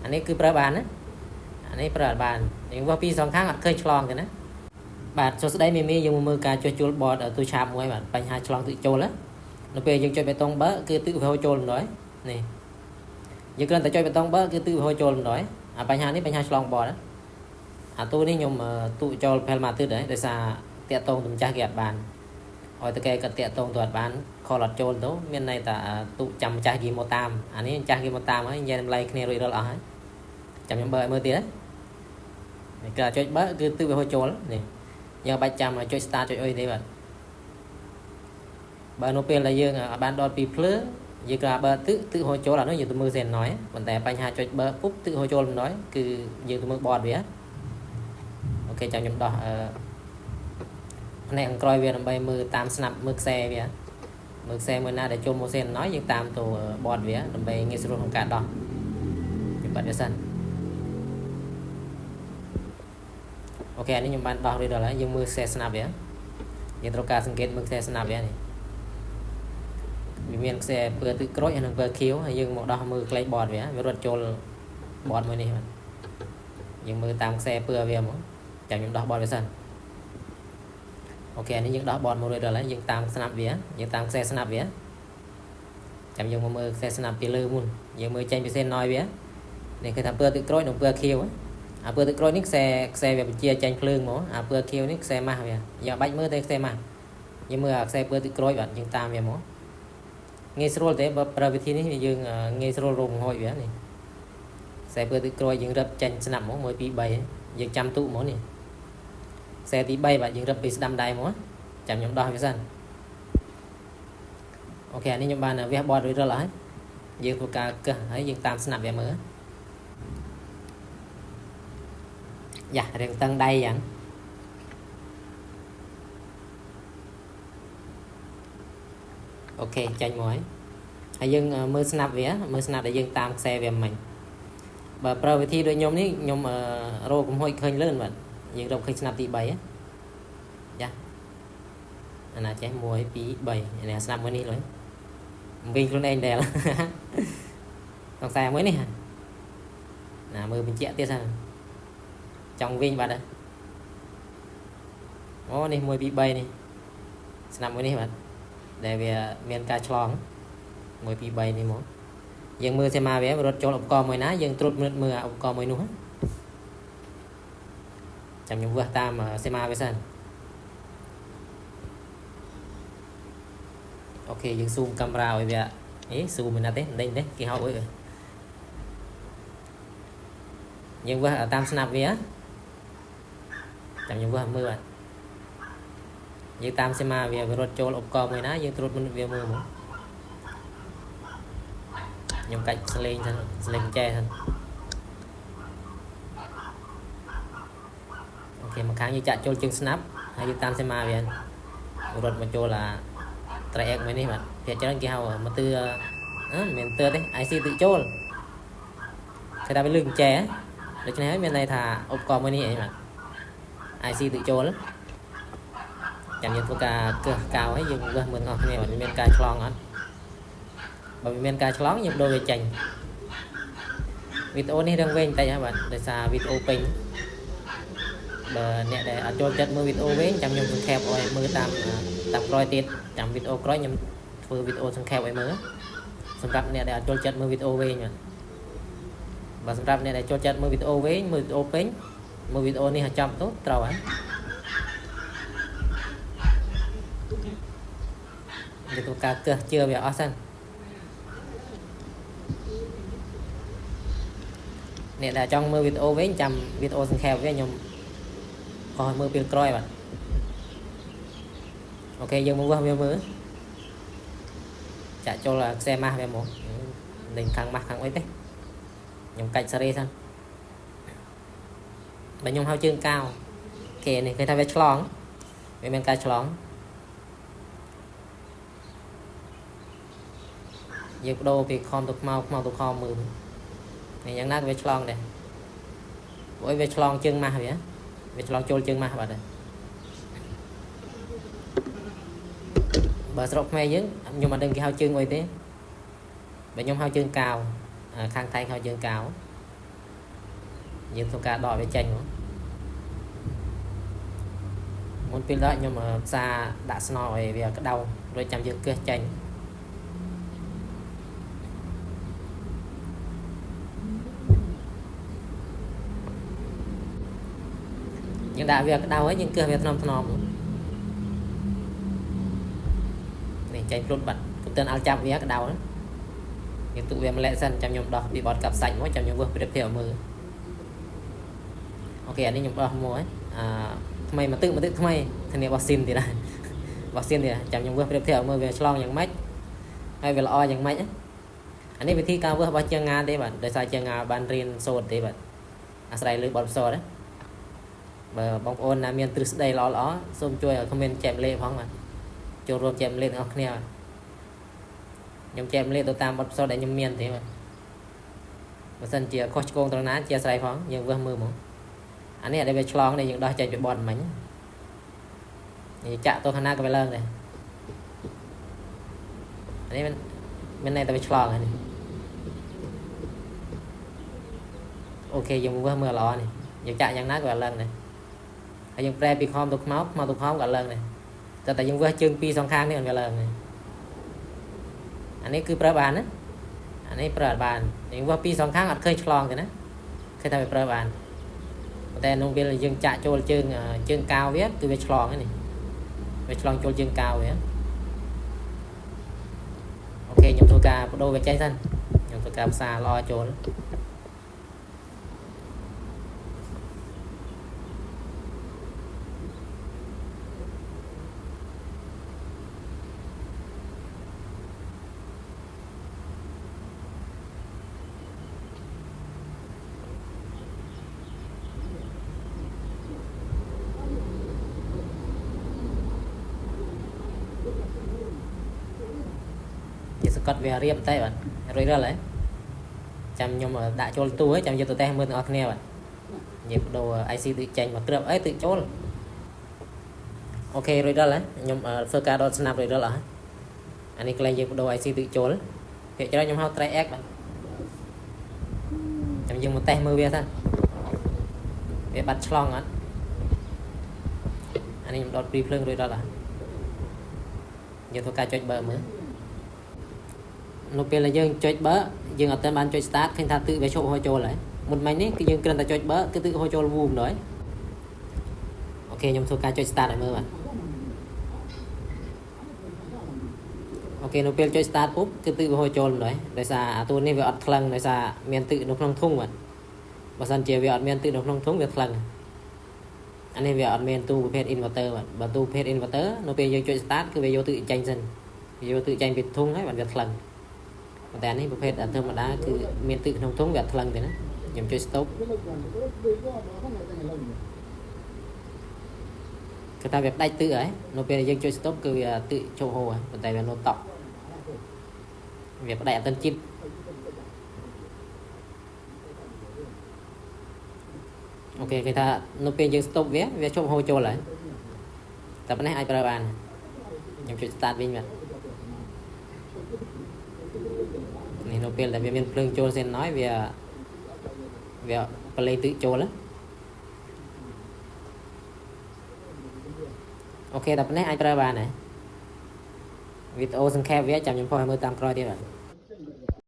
anh ấy cứប្រើបានណាanh ấyប្រើបានយើងវាស់ពីសងខាងអត់ឃើញឆ្លងទេណាបាទសួស្តីមីមីយើងមើលការចុះចូលបតទូឆាបមួយបាទបញ្ហាឆ្លងទិចូលណានៅពេលយើងចុចបេតុងបើគឺទិវាហូរចូលម្ដងនេះយើងគ្រាន់តែចុចបេតុងបើគឺទិវាហូរចូលម្ដងអាបញ្ហានេះបញ្ហាឆ្លងបតអាទូនេះខ្ញុំទូចូលផែលមកទៀតដែរដោយសារតាក់តងទៅម្ចាស់គេអត់បានឲ្យតែគេក៏តាក់តងទៅអត់បានខលអត់ចូលទៅមានន័យថាទូចាំម្ចាស់គេមកតាមអានេះម្ចាស់គេមកតាមហើយញ៉ែតម្លៃគ្នារួចរាល់អស់ហើយចាំខ្ញុំបើឲ្យមើលទៀតណាគេចុចបើគឺទិវាហូរចូលនេះយើងបាច់ចាំចុច start ចុចអីទេបាទបើនៅពេលដែលយើងបានដល់ពីភ្លើងយើងក៏បើទិហូរចូលអានោះយើងទៅមើលសេនណយប៉ុន្តែបញ្ហាចុចបើពុបទិហូរចូលម្ដងគឺយើងទៅមើលបតវាអូខេចាំខ្ញុំដោះផ្នែកក្រោយវាដើម្បីមើលតាមស្នាប់មើលខ្សែវាមើលខ្សែមួយណាដែលចូលមកសេនណយយើងតាមទៅបតវាដើម្បីងាយស្រួលក្នុងការដោះខ្ញុំបាត់វាសិនអូខេនេះខ្ញុំបានដោះរួចដល់ហើយយើងមើលខ្សែស្នាប់វាយើងត្រូវការសង្កេតមើលខ្សែស្នាប់វានេះវាមានខ្សែពើទឹកក្រូចហើយនិងពើខៀវហើយយើងមកដោះមើលក្លេបតវារត់ចូលបតមួយនេះបាទយើងមើលតាមខ្សែពើវាមកចាំខ្ញុំដោះបតវាសិនអូខេនេះយើងដោះបតមករួចដល់ហើយយើងតាមស្នាប់វាយើងតាមខ្សែស្នាប់វាចាំយើងមកមើលខ្សែស្នាប់ពីលើមុនយើងមើលចេញពីសេនណយវានេះគឺថាពើទឹកក្រូចនិងពើខៀវអាពើទឹកក្រូចនេះខ្សែវាបញ្ជាចាញ់ភ្លើងមកអាពើខៀវនេះខ្សែម៉ាស់វាយើងបាច់មើលតែខ្សែម៉ាស់យើងមើលអាខ្សែពើទឹកក្រូចបាទយើងតាមវាមកងាយស្រួលទេបើប្រើវិធីនេះយើងងាយស្រួលរកបង្ហូចវានេះខ្សែពើទឹកក្រូចយើងរឹបចាញ់ស្នាប់មក1 2 3យើងចាំទូកមកនេះខ្សែទី3បាទយើងរឹបពីស្ដាំដៃមកចាំខ្ញុំដោះវាសិនអូខេនេះខ្ញុំបានវះបតរួចរាល់ហើយយើងធ្វើការកឹះហើយយើងតាមស្នាប់វាមើលយ៉ារៀងតឹងដៃយ៉ាងអូខេចាញ់មកហើយយើងមើលស្នាប់វាមើលស្នាប់ដែលយើងតាមខ្សែវាមិញបើប្រើវិធីដូចខ្ញុំនេះខ្ញុំរកកំហុចឃើញលឿនបាទយើងរកឃើញស្នាប់ទី3យ៉ាអាណាចេះ1 2 3នេះស្នាប់មួយនេះលើវិញខ្លួនឯងដែរក្នុងខ្សែមួយនេះណាមើលបញ្ជាក់ទៀតហ្នឹងចង់វិញបាទអូនេះ1 2 3នេះស្នាប់មួយនេះបាទដែលវាមានការឆ្លង1 2 3នេះមកយើងមើលសេមាវារត់ចូលឧបករណ៍មួយណាយើងត្រួតមើលឧបករណ៍មួយនោះចាំខ្ញុំវាស់តាមសេមាវាសិនអូខេយើងស៊ូមកាមេរ៉ាឲ្យវាស៊ូមមិនណាទេមិនដេញទេគេហៅអុយយើងវាស់តាមស្នាប់វាចាំខ្ញុំវាស់មើលបាទយើងតាមសេមាវារត់ចូលឧបករណ៍មួយណាយើងត្រួតវាមើលមកខ្ញុំកាច់ស្លេងសិនស្លេងចែសិនអូខេមកខាងយើងចាក់ចូលជើងស្នាប់ហើយយើងតាមសេមាវារត់មកចូលត្រៃអែកមួយនេះបាទភាគច្រើនគេហៅមកទឿមិនមែនទឿទេ IC ទិចូលគេថាវាលឺចែដូច្នេះហើយមានន័យថាឧបករណ៍មួយនេះអីបាទ IC ទិចូលចាំយើងធ្វើការកឹះកៅហើយយើងលើសមើលអស់គ្នាបាទមានការឆ្លងអត់បើមានការឆ្លងយើងដូរវាចេញវីដេអូនេះរឿងវែងតិចហើយបាទដោយសារវីដេអូពេញបើអ្នកដែលអត់ចូលចិត្តមើលវីដេអូវែងចាំខ្ញុំសង្ខេបឲ្យមើលតាមក្រោយទៀតចាំវីដេអូក្រោយខ្ញុំធ្វើវីដេអូសង្ខេបឲ្យមើលសម្រាប់អ្នកដែលអត់ចូលចិត្តមើលវីដេអូវែងបាទសម្រាប់អ្នកដែលចូលចិត្តមើលវីដេអូវែងមើលវីដេអូពេញមើលវីដេអូនេះឲ្យចាប់ទៅត្រូវហើយយើងធ្វើការកឹះជឿវាអស់សិនអ្នកដែលចង់មើលវីដេអូវិញចាំវីដេអូសង្ខេបវាខ្ញុំខុសមើលពេលក្រោយបាទអូខេយើងមកវាមើលចាក់ចូលខ្សែម៉ាស់វាមកលេងខាងម៉ាស់ខាងអីទេខ្ញុំកាច់សេរីសិនបើខ្ញុំហៅជើងកៅគេនេះគេថាវាឆ្លងវាមានការឆ្លងយើងបដូរពីខំទៅខ្មៅទៅខំមើលនេះយ៉ាងណាក៏វាឆ្លងដែរព្រោះវាឆ្លងជើងម៉ាស់វាឆ្លងចូលជើងម៉ាស់បាទបើស្រុកខ្មែរយើងខ្ញុំអត់ដឹងគេហៅជើងអីទេបើខ្ញុំហៅជើងកៅខាងថៃហៅជើងកៅ យើងធ្វើការដកវាចេញមុនពេលដកខ្ញុំផ្សារដាក់ស្នោឲ្យវាក្តៅរួចចាំយើងគឹសចេញយើងដាក់វាក្តៅហើយយើងគឹសវាថ្នមនេះចេញព្រុតបាត់កុំទិនឲ្យចាប់វាក្តៅយើងទុកវាម្លែកសិនចាំខ្ញុំដោះពីបត់កាប់សាច់មកចាំខ្ញុំមើលប្រៀបធៀបមើលអូខេអានេះខ្ញុំដោះមួយថ្មីមកទឹកថ្មីធានាវ៉ាស៊ីនទៀតដែរវ៉ាស៊ីនទៀតចាំខ្ញុំមើលប្រៀបធៀបមើលវាឆ្លងយ៉ាងម៉េចហើយវាល្អយ៉ាងម៉េចអានេះវិធីការវើសរបស់ជាងងាទេបាទដោយសារជាងងាបានរៀនសូត្រទេបាទអាស្រ័យលើបទពិសោធន៍បើបងប្អូនណាមានទ្រឹស្ដីល្អសូមជួយឲ្យខមមិនចែកម្លែកផងបាទចូលរួមចែកម្លែកទាំងអស់គ្នាខ្ញុំចែកម្លែកទៅតាមបទពិសោធន៍ដែលខ្ញុំមានទេបាទបើសិនជាខុសឆ្គងត្រង់ណាជាអាស្រ័យផងយើងវើសមើលមកអានេះដែលវាឆ្លងនេះយើងដោះចេញពីបត់មិញនេះចាក់ទៅខាងណាក៏វាឡើងដែរអានេះមិនតែវាឆ្លងហើយនេះអូខេយើងវើសមើលល្អនេះយើងចាក់យ៉ាងណាក៏វាឡើងដែរហើយយើងប្រែពីខំទៅខ្មៅទៅខំក៏ឡើងដែរតែយើងវើសជើងពីរសងខាងនេះវាឡើងដែរអានេះគឺប្រើបានណាអានេះប្រើបានយើងវើសពីរសងខាងអត់ឃើញឆ្លងទេណាឃើញតែវាប្រើបានតែក្នុងពេលយើងចាក់ចូលជើងកាវវាគឺវាឆ្លងហ្នឹងនេះវាឆ្លងចូលជើងកាវវាអូខេខ្ញុំធ្វើការបដូរវាចេញសិនខ្ញុំធ្វើការផ្សារល្អចូលសកត់វារៀបតែបាទរួចរាល់ហើយចាំខ្ញុំដាក់ចូលទូហើយចាំយកទៅតេស្តមើលទាំងអស់គ្នាបាទនិយាយបដូរ IC ទៅចេញមកត្រឹបអីទៅចូលអូខេរួចរាល់ហើយខ្ញុំធ្វើការដុតស្នាប់រួចរាល់អស់អានេះកន្លែងយើងបដូរ IC ទៅចូលភាគច្រើនខ្ញុំហៅ try X បាទចាំយើងមកតេស្តមើលវាសិនវាបាត់ឆ្លងអត់អានេះខ្ញុំដុតពីភ្លើងរួចរាល់អស់យើងធ្វើការចុចបើមើលនៅពេលដែលយើងចុចបើយើងអត់ទាន់បានចុច start ឃើញថាទិវាឈប់ហូរចូលហើយមុនមិញនេះគឺយើងគ្រាន់តែចុចបើគឺទិហូរចូលវូមដល់អូខេខ្ញុំធ្វើការចុច start ឲ្យមើលបាទអូខេនៅពេលចុច start ปุ๊បគឺទិវាហូរចូលម្ដងដោយសារអាទូនេះវាអត់ថ្លឹងដោយសារមានទិនៅក្នុងធុងបាទបើសិនជាវាអត់មានទិនៅក្នុងធុងវាថ្លឹងអានេះវាអត់មានទូប្រភេទ inverter បាទបើទូប្រភេទ inverter នៅពេលយើងចុច start គឺវាយកទិចេញសិនវាយកទិចេញពីធុងហើយបាទវាថ្លឹងតែនេះប្រភេទធម្មតាគឺមានទឹកក្នុងធុងវាអត់ថ្លឹងទេណាខ្ញុំចុច stop គឺថាវាផ្ដាច់ទឹកហើយនៅពេលយើងចុច stop គឺវាទឹកជោគហូរហើយប៉ុន្តែវានៅតក់វាផ្ដាច់អត់ទាន់ជាតិអូខេគេថានៅពេលយើង stop វាជោគហូរចូលហើយតែប៉ុណ្ណេះអាចប្រើបានខ្ញុំចុច start វិញបាទនេះនៅពេលដែលវាមានភ្លើងចូលសិនហើយវាបលេងទឹកចូលអូខេតែប៉ុណ្ណេះអាចប្រើបានហើយវីដេអូសង្ខេបវាចាំខ្ញុំផុសឲ្យមើលតាមក្រោយទៀតបាទ